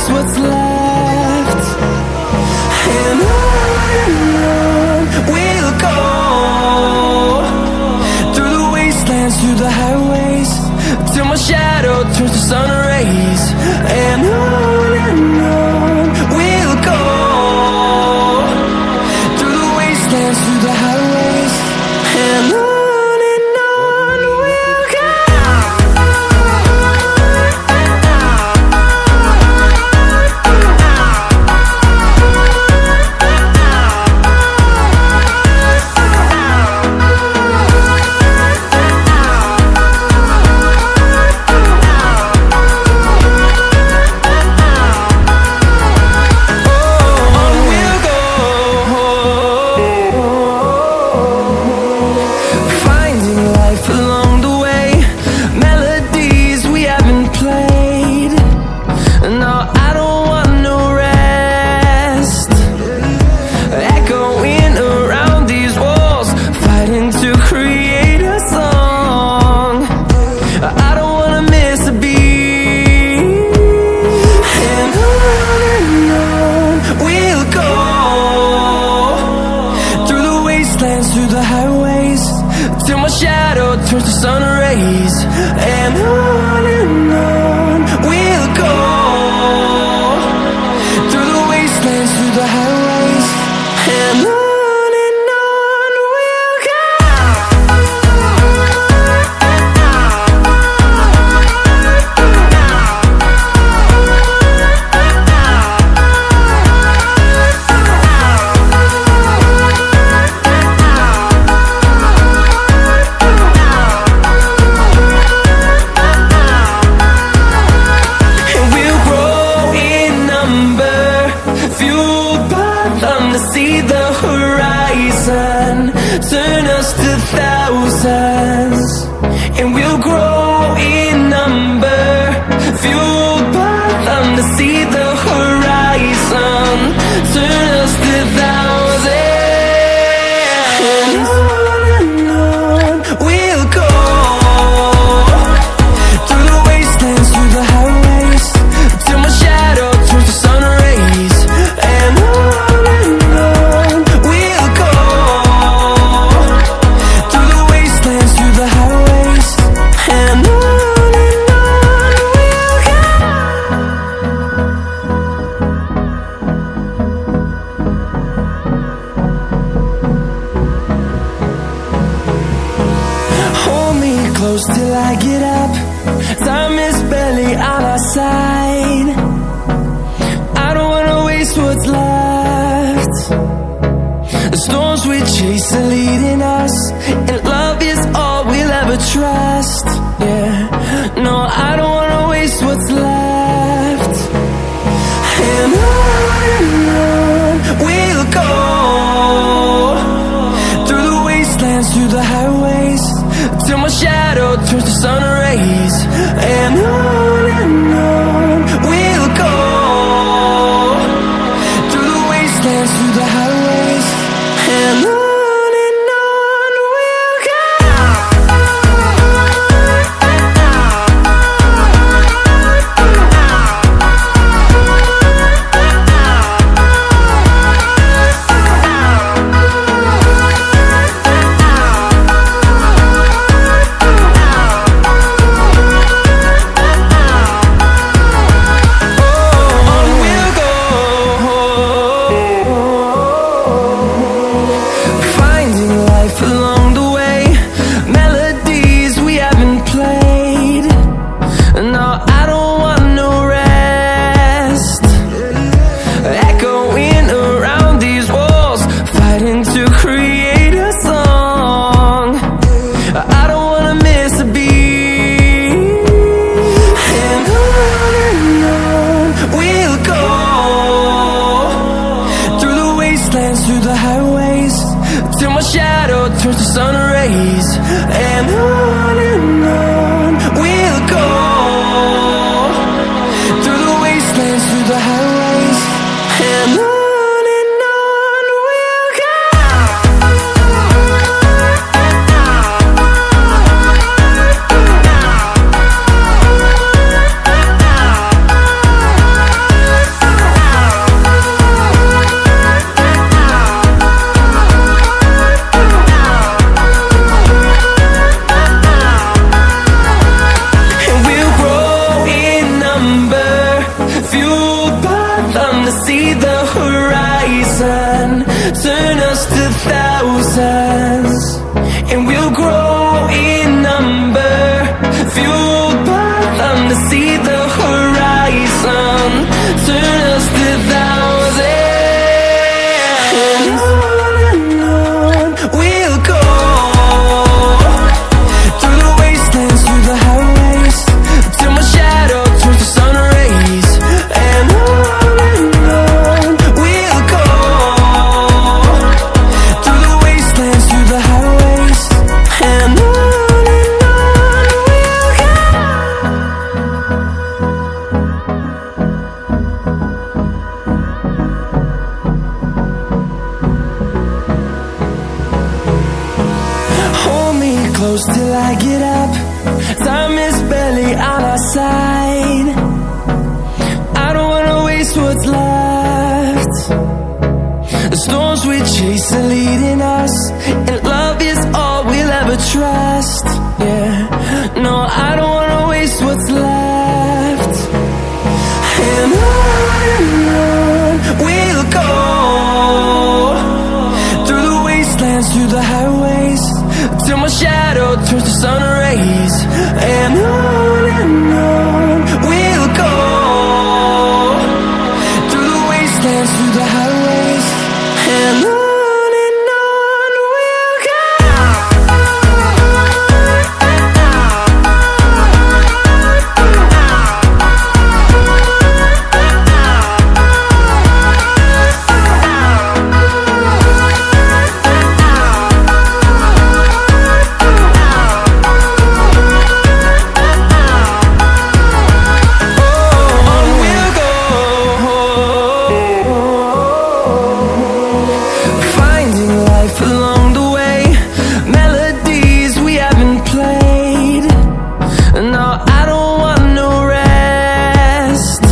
waste what's left. And on we'll go, through the wastelands, through the highways, till my shadow turns to sun rays. And on we'll go, through the wastelands, through the highways, and on we'll go. Through the highways, till my shadow turns to sun rays. And on we'll go, through the wastelands, through the highways, and on we'll go. See the horizon, turn us to thousands, and we'll grow in number, fueled by them to see the horizon, turn us to thousands. And on we'll go, through the wastelands, through the highways, till my shadow turns to sun rays. And close till I get up, time is barely on our side. I don't wanna waste what's left. The storms we chase are leading us, and love is all we'll ever trust. Yeah, no, I don't wanna waste what's left. And on we'll go, through the wastelands, through the highways, till my shadow turns to sun rays. And on we'll go, through the wastelands, through the highways, and on we'll go. Through the highways, till my shadow turns to sun rays. And on we'll go, through the wastelands, through the highways, and on we'll go. see the horizon, turn us to thousands, and we'll grow in number, fueled by them to see the horizon, turn us to thousands. And on we'll go, through the wastelands, through the highways, till my shadow turns to sun rays. And on we'll go, through the wastelands, through the highways. And on we'll go. Hold me close till I get up. Time is barely on our side. I don't wanna waste what's left. The storms we chase are leading us, and love is all we'll ever trust. Yeah, no, I don't wanna waste what's left. And on we'll go, through the wastelands, through the highways, till my shadow turns to sun rays. And on we'll go, through the wastelands, through the highways. And on we'll go. Finding life along the way, melodies we haven't played. No, I don't want no rest.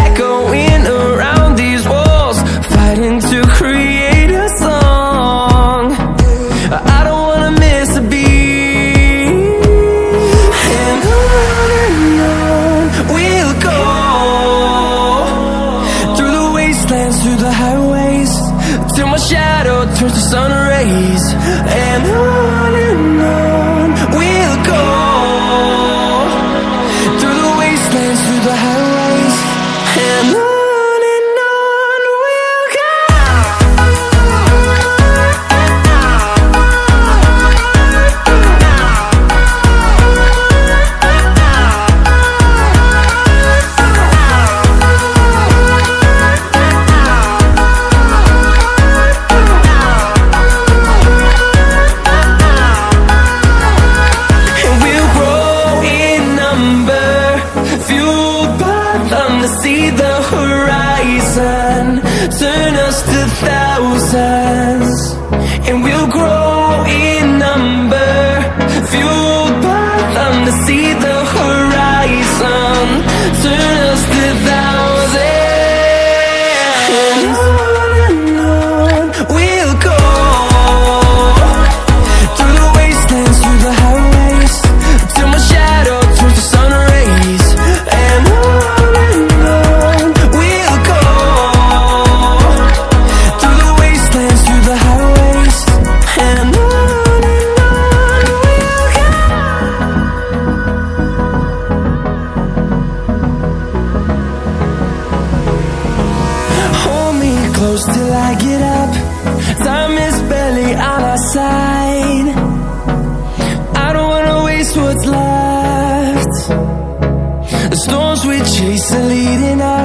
Echoing around these walls, fighting to create a song. I don't wanna miss a beat. And on we'll go, through the wastelands, through the highways, till my shadow turns to sun rays. And on we'll go, through the wastelands, through the highways. And on we'll go. And we'll grow in number, fueled by them to see the horizon, turn us to thousands. And we'll grow in number, fueled by them to see the horizon, turn us to thousands. And on we'll go, through the wastelands, through the highways, till my shadow turns to sun rays. And on we'll go, through the wastelands, through the highways. And on we'll go. Hold me close till I get up. Time is barely on our side. I don't wanna waste what's left. The storms we chase are leading us,